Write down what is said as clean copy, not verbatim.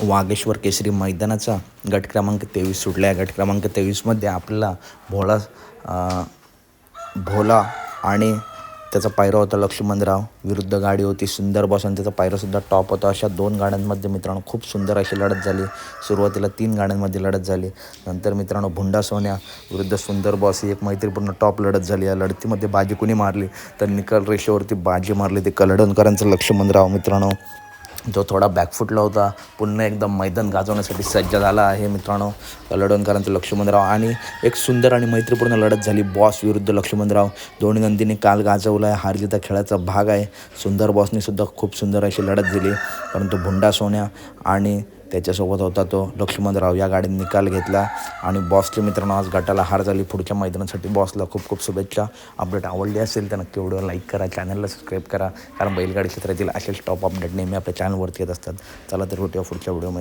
वागेश्वर केसरी मैदानाचा गट क्रमांक 23 सुटला आहे. गट क्रमांक 23मध्ये आपल्याला भोला आणि त्याचा पायरा होता लक्ष्मणराव विरुद्ध गाडी होती सुंदर बॉस आणि त्याचा पायरासुद्धा टॉप होता. अशा 2 गाड्यांमध्ये मित्रांनो खूप सुंदर अशी लढत झाली. सुरुवातीला 3 गाड्यांमध्ये लढत झाली. नंतर मित्रांनो भुंडा सोन्या विरुद्ध सुंदर बॉस ही एक मैत्रीपूर्ण टॉप लढत झाली. या लढतीमध्ये बाजी कुणी मारली तर निकाल रेषेवरती बाजी मारली ते कलडणकरांचं लक्ष्मणराव मित्रांनो, जो थोडा बॅकफुटला होता. पुन्हा एकदम मैदान गाजवण्यासाठी सज्ज झाला आहे मित्रांनो कलडणकरांचं लक्ष्मणराव. आणि एक सुंदर आणि मैत्रीपूर्ण लढत झाली. बॉस विरुद्ध लक्ष्मणराव दोन्ही नंदीने काल गाजवला आहे. हार जीत खेळाचा भाग आहे. सुंदर बॉसने सुद्धा खूप सुंदर अशी लढत दिली, परंतु भुंडा सोन्या आणि त्याच्यासोबत होता तो लक्ष्मणराव या गाडीने निकाल घेतला. आणि बॉसचे मित्रांनो आज गटाला हार झाली. पुढच्या मैदानासाठी बॉसला खूप खूप शुभेच्छा. अपडेट आवडली असेल तर नक्की व्हिडिओ लाईक करा, चॅनलला सबस्क्राईब करा, कारण बैलगाडी क्षेत्रातील असेच टॉप अपडेट नेहमी आपल्या चॅनलवरती येत असतात. चला तर भेटूया पुढच्या व्हिडिओमध्ये.